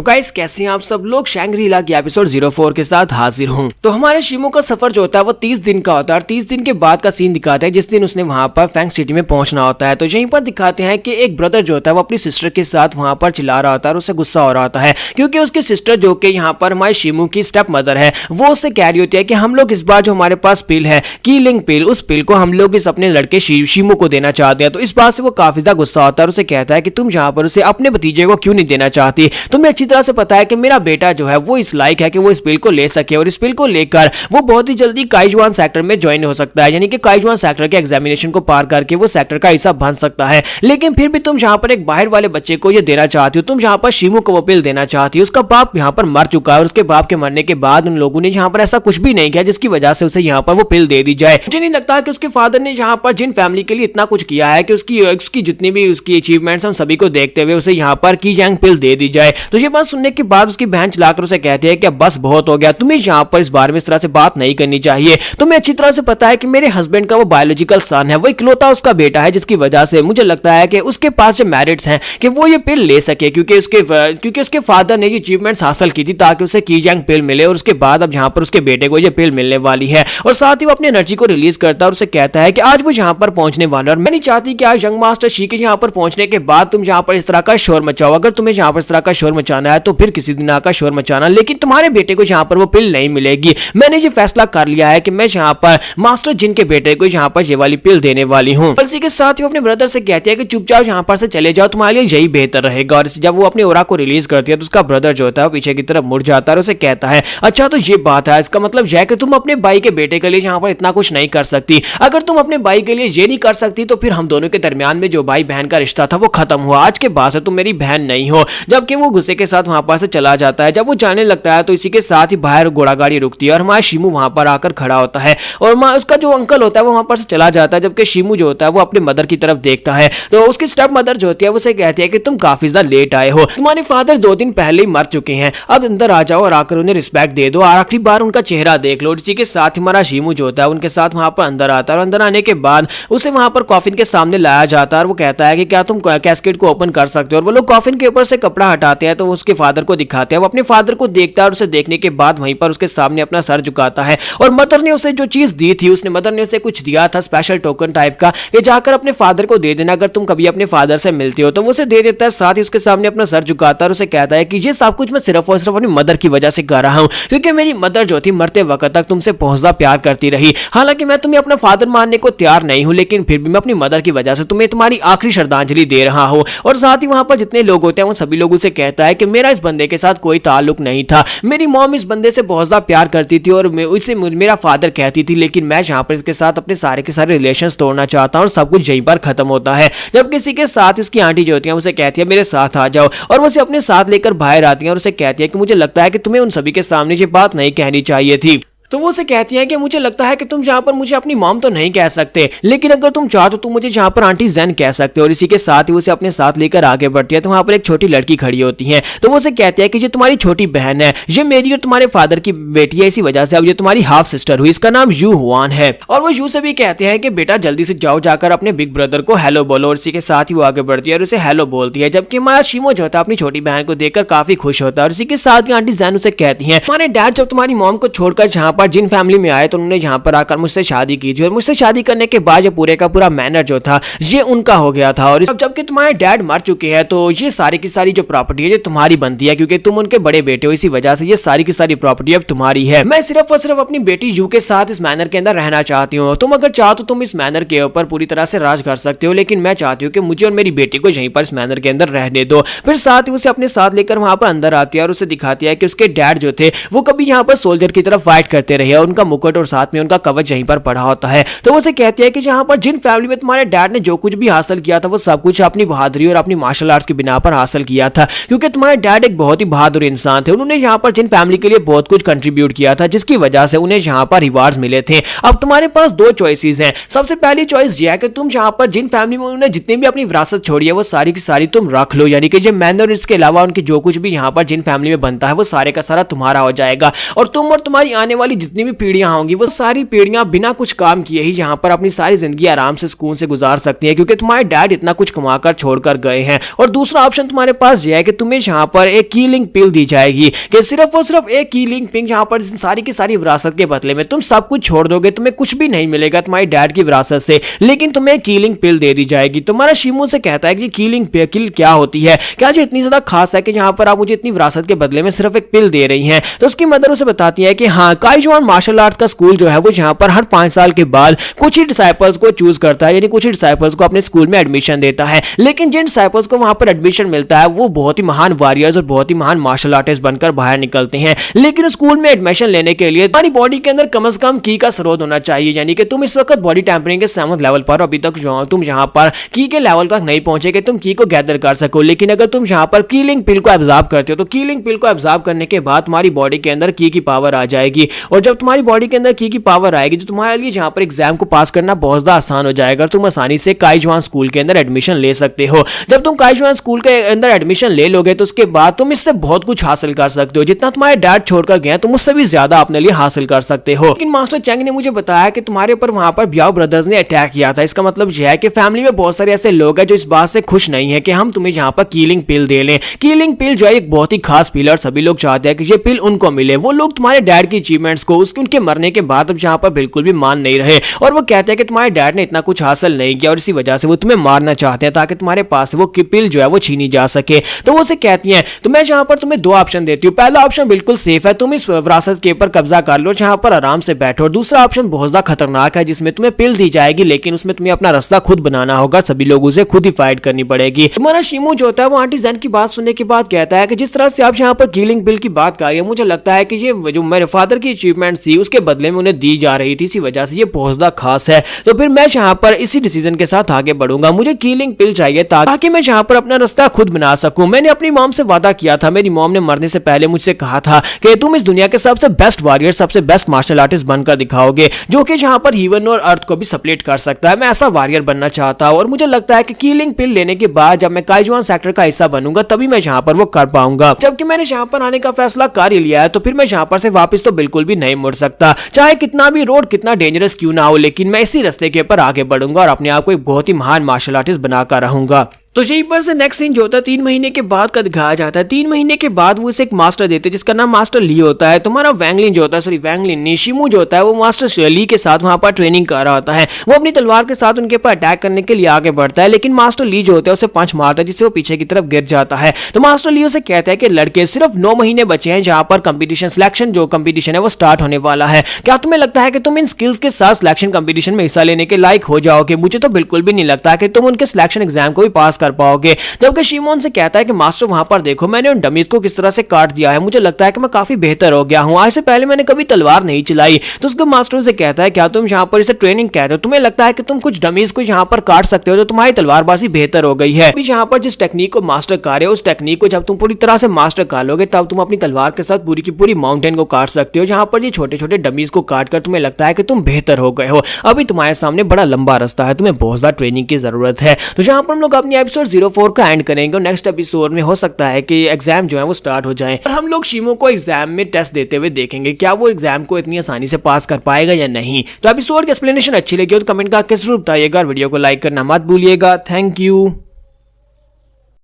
तो गाइस कैसे हैं आप सब लोग। शैंग्री-ला की एपिसोड 04 के साथ हाजिर हूं। तो हमारे शिमो का सफर जो होता है वो 30 दिन का होता है और 30 दिन के बाद का सीन दिखाता है जिस दिन उसने वहां पर फैंग सिटी में पहुंचना होता है। तो यहीं पर दिखाते हैं कि एक ब्रदर जो होता है वो अपनी सिस्टर के साथ वहां पर चिल्ला रहा होता है और उससे गुस्सा हो रहा होता है क्योंकि उसकी सिस्टर जो कि यहाँ पर हमारे शिमो की स्टेप मदर है वो उससे कह रही होती है कि हम लोग इस बार जो हमारे पास पिल है कीलिंग पिल, उस पिल को हम लोग इस अपने लड़के शिमो को देना चाहते हैं। तो इस बात से वो काफी ज्यादा गुस्सा होता है और उसे कहता है कि तुम यहाँ पर उसे अपने भतीजे को क्यों नहीं देना चाहती। तुम्हें अच्छी तरह से पता है कि मेरा बेटा जो है वो इस लायक है कि वो इस बिल को ले सके और इस बिल को लेकर वो बहुत ही जल्दी काइजुआन सेक्टर में ज्वाइन हो सकता है, यानी कि काइजुआन सेक्टर के एग्जामिनेशन को पार करके वो सेक्टर का हिस्सा बन सकता है। लेकिन फिर भी तुम यहाँ पर एक बाहर वाले बच्चे को ये देना चाहती हो, तुम यहाँ पर शिमो को वो पिल देना चाहती हो। उसका बाप यहाँ पर मर चुका है और उसके बाप के मरने के बाद उन लोगों ने यहाँ पर ऐसा कुछ भी नहीं किया जिसकी वजह से उसे यहाँ पर वो पिल दे दी जाए। मुझे नहीं लगता कि उसके फादर ने यहाँ पर जिन फैमिली के लिए इतना कुछ किया है कि उसकी जितनी भी उसकी अचीवमेंट्स हम सभी को देखते हुए उसे यहाँ पर की जैंग पिल दे दी जाए। तो ये बात सुनने के बाद उसकी बहन चलाकर उसे कहती है कि अब बस बहुत हो गया, तुम्हें यहाँ पर इस बारे में इस तरह से बात नहीं करनी चाहिए। तुम्हें अच्छी तरह से पता है कि मेरे हस्बैंड का वो बायोलॉजिकल सन है, वो इकलौता उसका बेटा है जिसकी वजह से मुझे लगता है कि उसके पास जो मेरिट्स हैं कि वो ये पिल ले सके क्योंकि उसके फादर ने ये अचीवमेंट्स हासिल की थी ताकि उसे की जैंग पिल मिले और उसके बाद अब यहाँ पर उसके बेटे को ये पिल मिलने वाली है। और साथ ही वो अपनी एनर्जी को रिलीज करता है और उसे कहता है कि आज वो यहाँ पर पहुंचने वाला है और मैं नहीं चाहती कि आज यंग मास्टर शी के यहाँ पर पहुंचने के बाद तुम यहाँ पर इस तरह का शोर मचाओ। अगर तुम्हें यहाँ पर इस तरह का शोर मचाना है तो फिर किसी दिन आकर शोर मचाना, लेकिन तुम्हारे बेटे को यहाँ पर वो पिल नहीं मिलेगी। मैंने ये फैसला कर लिया है कि मैं यहाँ पर मास्टर जिन के बेटे को यहाँ पर ये वाली पिल देने वाली हूँ। इसी के साथ ही अपने ब्रदर से कहती है कि चुपचाप यहाँ पर से चले जाओ, तुम्हारे लिए यही बेहतर रहेगा। और जब वो अपने ओरा को रिलीज करती है तो उसका ब्रदर जो होता है वो पीछे की तरफ मुड़ जाता है और उसे कहता है अच्छा तो ये बात है, इसका मतलब यह है कि तुम अपने भाई के बेटे के लिए यहाँ पर इतना कुछ नहीं कर सकती। अगर तुम अपने भाई के लिए ये नहीं कर सकती तो फिर हम दोनों के दरमियान में जो भाई बहन का रिश्ता था वो खत्म हुआ। आज के बाद से तुम मेरी बहन नहीं हो। जबकि वो गुस्से के साथ वहां पर से चला जाता है। जब वो जाने लगता है तो इसी के साथ ही बाहर घोड़ा गाड़ी रुकती है और हमारा शिमू वहां पर आकर खड़ा होता है और उसका जो अंकल होता है वो वहां पर से चला जाता है। जबकि शिमू जो होता है वो अपने मदर की तरफ देखता है तो उसकी स्टेप मदर जो होती है वो उसे कहती है कि तुम काफी ज्यादा लेट आए हो, तुम्हारे फादर 2 दिन पहले ही मर चुके हैं, अब अंदर आ जाओ और आकर उन्हें रिस्पेक्ट दे दो, आखिरी बार उनका चेहरा देख लो। इसी के साथ हमारा शिमू जो होता है उनके साथ वहां पर अंदर आता है और अंदर आने के बाद उसे वहां पर कॉफिन के सामने लाया जाता है और वो कहता है कि क्या तुम कैस्केट को ओपन कर सकते हो। और वो लोग कॉफिन के ऊपर से कपड़ा हटाते हैं तो उसके फादर को दिखाते हैं। वो अपने फादर को देखता है और उसे देखने के बाद वहीं पर उसके सामने अपना सर झुकाता है और मदर ने उसे जो चीज दी थी, मदर ने उसे कुछ दिया था स्पेशल टोकन टाइप का कि जाकर अपने फादर को दे देना, अगर तुम कभी अपने फादर से मिलती हो तो वो उसे दे देता है। साथ ही उसके सामने अपना सर झुकाता है और उसे कहता है कि ये सब कुछ मैं सिर्फ और सिर्फ अपनी मदर की वजह से कर रहा हूं क्योंकि मेरी मदर जो थी मरते वक्त तक तुमसे बहुत ज्यादा प्यार करती रही। हालांकि मैं तुम्हें अपना फादर मानने को तैयार नहीं हूं लेकिन फिर भी मैं अपनी मदर की वजह से तुम्हें तुम्हारी आखिरी श्रद्धांजलि दे रहा हूं। और साथ ही वहां पर जितने लोग होते हैं वो सभी लोगों से कहता है कि मेरा इस बंदे के साथ कोई ताल्लुक नहीं था, मेरी मॉम इस बंदे से बहुत ज्यादा प्यार करती थी और उससे मेरा फादर कहती थी, लेकिन मैं यहाँ पर इसके साथ अपने सारे के सारे रिलेशंस तोड़ना चाहता हूँ और सब कुछ यहीं पर खत्म होता है। जब किसी के साथ उसकी आंटी जो होती है उसे कहती है मेरे साथ आ जाओ और वो उसे अपने साथ लेकर बाहर आती है और उसे कहती है कि मुझे लगता है कि तुम्हें उन सभी के सामने ये बात नहीं कहनी चाहिए थी। तो वो उसे कहती है कि मुझे लगता है कि तुम यहाँ पर मुझे अपनी मॉम तो नहीं कह सकते, लेकिन अगर तुम चाहो तो तुम मुझे यहाँ पर आंटी जैन कह सकते हो। और इसी के साथ ही उसे अपने साथ लेकर आगे बढ़ती है तो वहां पर एक छोटी लड़की खड़ी होती है तो वो उसे कहती है कि ये तुम्हारी छोटी बहन है, ये मेरी और तुम्हारे फादर की बेटी है, इसी वजह से अब ये तुम्हारी हाफ सिस्टर हुई, इसका नाम यू हुआन है। और वो यू से भी कहते हैं कि बेटा जल्दी से जाओ, जाकर अपने बिग ब्रदर को हेलो बोलो। और इसी के साथ ही वो आगे बढ़ती है और उसे हेलो बोलती है। जबकि हमारा शिमो जो होता है अपनी छोटी बहन को देखकर काफी खुश होता है। और इसी के साथ ही आंटी जैन उसे कहती है तुम्हारे डैड जब तुम्हारी मॉम को छोड़कर जहाँ पर जिन फैमिली में तो उन्होंने यहाँ पर आकर मुझसे शादी की थी और मुझसे शादी करने के बाद ये पूरे का पूरा मैनर जो था ये उनका हो गया था। और जबकि तुम्हारे डैड मर चुके हैं तो ये सारी की सारी जो प्रॉपर्टी है ये तुम्हारी बनती है क्योंकि तुम उनके बड़े बेटे हो, इसी वजह से ये सारी की सारी प्रॉपर्टी अब तुम्हारी है। मैं सिर्फ और सिर्फ अपनी बेटी यू के साथ इस मैनर के अंदर रहना चाहती हूँ। तुम अगर चाहो तो तुम इस मैनर के ऊपर पूरी तरह से राज कर सकते हो, लेकिन मैं चाहती हूँ कि मुझे और मेरी बेटी को यहीं पर इस मैनर के अंदर रहने दो। फिर साथ ही उसे अपने साथ लेकर वहां पर अंदर आती है और उसे दिखाती है कि उसके डैड जो थे वो कभी यहाँ पर सोल्जर की तरफ फाइट करते रहे, उनका मुकुट और साथ में उनका कवच यहीं पर पड़ा होता है। तो वो उसे कहती है कि यहाँ पर जिन फैमिली में तुम्हारे डैड ने जो कुछ भी हासिल किया था वो सब कुछ अपनी बहादुरी और अपनी मार्शल आर्ट्स की बिना पर हासिल किया था क्योंकि तुम्हारे डैड एक बहुत ही बहादुर इंसान थे। उन्होंने यहाँ पर जिन फैमिली के लिए बहुत कुछ कंट्रीब्यूट किया था जिसकी वजह से उन्हें यहाँ पर रिवार्ड्स मिले थे। अब तुम्हारे पास 2 चॉइसेस हैं। सबसे पहली चॉइस ये है कि तुम यहाँ पर जिन फैमिली में उन्होंने जितनी भी अपनी विरासत छोड़ी है वो सारी की सारी तुम रख लो, यानी कि जो मैनर इसके अलावा उनकी जो कुछ भी यहाँ पर जिन फैमिली में बनता है वो सारे का सारा तुम्हारा हो जाएगा और तुम और तुम्हारी आने वाली जितनी भी पीढ़ियां होंगी वो सारी पीढ़ियां बिना कुछ काम किए ही यहाँ पर अपनी सारी जिंदगी आराम से सुकून से गुजार सकती है, क्योंकि तुम्हारे डैड इतना कुछ कमाकर छोड़कर गए हैं। और दूसरा ऑप्शन तुम्हारे पास यह है कि तुम्हें यहाँ पर एक कीलिंग पिल दी जाएगी कि सिर्फ और सिर्फ एक कीलिंग पिल, यहाँ पर सारी की सारी विरासत के बदले में तुम सब कुछ छोड़ दोगे, तुम्हें कुछ भी नहीं मिलेगा तुम्हारे डैड की विरासत से, लेकिन तुम्हें कीलिंग पिल दे दी जाएगी। तुम्हारा शिमू से कहता है कि कीलिंग पिल क्या होती है, क्या जो इतनी ज्यादा खास है कि यहाँ पर आप मुझे इतनी विरासत के बदले में सिर्फ एक पिल दे रही हैं। तो उसकी मदर उसे बताती है कि हाँ, काइजुआन मार्शल आर्ट्स का स्कूल जो है वो यहाँ पर हर 5 साल के बाद कुछ ही डिसाइपल्स को चूज करता है, यानी कुछ ही डिसाइपल्स को अपने स्कूल में एडमिशन देता है। लेकिन जिन डिसाइपल्स को वहां पर एडमिशन मिलता है वो बहुत ही महान वॉरियर्स और बहुत ही महान मार्शल आर्टिस्ट बनकर बाहर निकलते हैं। लेकिन स्कूल में एडमिशन लेने के लिए तुम्हारी बॉडी के अंदर कम से कम की का स्रोत होना चाहिए, यानी कि तुम इस वक्त बॉडी टेम्परिंग के 7th लेवल पर, अभी तक तुम यहाँ पर की के लेवल तक नहीं पहुंचे कि तुम की को गैदर कर सको। लेकिन अगर तुम यहाँ पर कीलिंग पिल को एब्जॉर्ब करते हो तो कीलिंग पिल को एब्जॉर्ब करने के बाद तुम्हारी बॉडी के अंदर की पावर आ जाएगी, और जब तुम्हारी बॉडी के अंदर की पावर आएगी तो तुम्हारे लिए यहाँ पर एग्जाम को पास करना बहुत ज्यादा आसान हो जाएगा, तुम आसानी से काइजुआन स्कूल के अंदर एडमिशन ले सकते हो। जब तुम काइजुआन स्कूल के अंदर एडमिशन ले लोगे तो उसके बाद तुम इससे बहुत कुछ हासिल कर सकते हो, जितना तुम्हारे डैड छोड़कर गए तुम उससे भी ज्यादा अपने लिए हासिल कर सकते हो। लेकिन मास्टर चैंग ने मुझे बताया कि तुम्हारे ऊपर वहां पर ब्याओ ब्रदर्स ने अटैक किया था। इसका मतलब यह है कि फैमिली में बहुत सारे ऐसे लोग हैं जो इस बात से खुश नहीं है कि हम तुम्हें यहाँ पर कीलिंग पिल दे लें। कीलिंग पिल जो है एक बहुत ही खास पिल है और सभी लोग चाहते हैं कि ये पिल उनको मिले। वो लोग तुम्हारे डैड की अचीवमेंट्स को उनके मरने के बाद अब यहाँ पर बिल्कुल भी मान नहीं रहे, और वो कहते हैं कि तुम्हारे डैड ने इतना कुछ हासिल नहीं किया और इसी वजह से वो तुम्हें मारना चाहते हैं ताकि तुम्हारे पास वो पिल जो है वो छीनी जा सके। तो वो उसे कहती हैं तो मैं यहाँ पर तुम्हें 2 ऑप्शन देती हूँ। पहला ऑप्शन बिल्कुल सेफ है, तुम इस विरासत के ऊपर कब्जा कर लो, जहाँ पर आराम से बैठो। और दूसरा ऑप्शन बहुत ज्यादा खतरनाक है, जिसमें तुम्हें पिल दी जाएगी लेकिन उसमें तुम्हें अपना रास्ता खुद बनाना होगा, सभी लोगों से खुद ही फाइट करनी पड़ेगी। तुम्हारा शिमू जो होता है वो आंटी जैन की बात सुनने के बाद कहता है कि जिस तरह से आप यहाँ पर कीलिंग पिल की बात कर रही है, मुझे लगता है कि ये जो मेरे फादर की अचीवमेंट थी उसके बदले में उन्हें दी जा रही थी, इसी वजह से ये बहुत ज्यादा खास है। तो फिर मैं यहाँ पर इसी डिसीजन के साथ आगे बढ़ूंगा, मुझे कीलिंग पिल चाहिए ताकि मैं यहाँ पर अपना रास्ता खुद बना सकूं। मैंने अपनी मॉम से वादा किया था, मेरी मॉम ने मरने से पहले मुझसे कहा था कि तुम इस दुनिया के सबसे बेस्ट वॉरियर, सबसे बेस्ट मार्शल आर्टिस्ट बनकर दिखाओगे, जो कि यहाँ पर हीवन और अर्थ को भी सप्लेट कर सकता है। मैं ऐसा वॉरियर बनना चाहता हूँ और मुझे लगता है कि कीलिंग पिल लेने के बाद जब मैं काइजुआन सेक्टर का हिस्सा बनूंगा तभी मैं यहाँ पर वो कर पाऊंगा। जबकि मैंने यहाँ पर आने का फैसला कर ही लिया है तो फिर मैं यहाँ पर से वापस तो बिल्कुल भी नहीं मुड़ सकता, चाहे कितना भी रोड कितना डेंजरस क्यों ना हो, लेकिन मैं इसी रास्ते के ऊपर आगे बढ़ूंगा और अपने आप को एक बहुत ही महान मार्शल आर्टिस्ट बनाकर रहूंगा। तो यहीं पर से नेक्स्ट सीन जो होता है 3 महीने के बाद का दिखाया जाता है। 3 महीने के बाद वो इसे एक मास्टर देते हैं जिसका नाम मास्टर ली होता है। तुम्हारा वैंगलिन जो होता है, सॉरी वैंगलिन निशिमू जो होता है वो मास्टर ली के साथ वहां पर ट्रेनिंग कर रहा होता है। वो अपनी तलवार के साथ उनके ऊपर अटैक करने के लिए आगे बढ़ता है, लेकिन मास्टर ली जो होता है उसे पंच मारता है जिससे वो पीछे की तरफ गिर जाता है। तो मास्टर ली उसे कहता है कि लड़के सिर्फ 9 महीने बचे हैं जहां पर कंपटीशन सिलेक्शन जो कंपटीशन है वो स्टार्ट होने वाला है। क्या तुम्हें लगता है कि तुम इन स्किल्स के साथ सिलेक्शन कंपटीशन में हिस्सा लेने के लायक हो जाओगे? मुझे तो बिल्कुल भी नहीं लगता कि तुम उनके सिलेक्शन एग्जाम को भी पास कर पाओगे। जबकि शिमोन से कहता है कि मास्टर वहां पर देखो मैंने उन डमीज को किस तरह से काट दिया है, मुझे लगता है कि मैं काफी बेहतर हो गया हूं, आज से पहले मैंने कभी तलवार नहीं चलाई। तो उसके मास्टर से कहता है क्या तुम यहाँ पर इसे ट्रेनिंग कहते हो, तुम्हें लगता है कि तुम कुछ डमीज को यहाँ पर काट सकते हो तो तुम्हारी तलवारबाजी बेहतर हो गई है। यहाँ पर जिस टेक्निक को मास्टर कर रहे हो उस टेक्निक को जब तुम पूरी तरह से मास्टर कर लोगे तब तुम अपनी तलवार के साथ पूरी की पूरी माउंटेन को काट सकते हो। जहाँ पर ये छोटे छोटे डमीज को काट कर तुम्हें लगता है कि तुम बेहतर हो गए हो। अभी तुम्हारे सामने बड़ा लंबा रास्ता है, तुम्हें बहुत ज्यादा ट्रेनिंग की जरूरत है। तो यहाँ पर हम लोग अपनी एपिसोड 04 का एंड करेंगे और नेक्स्ट एपिसोड में हो सकता है कि एग्जाम जो है वो स्टार्ट हो जाए और हम लोग शिमो को एग्जाम में टेस्ट देते हुए देखेंगे क्या वो एग्जाम को इतनी आसानी से पास कर पाएगा या नहीं। तो एपिसोड की एक्सप्लेनेशन अच्छी लगी हो तो कमेंट करके जरूर बताइएगा और वीडियो को लाइक करना मत भूलिएगा। Thank you.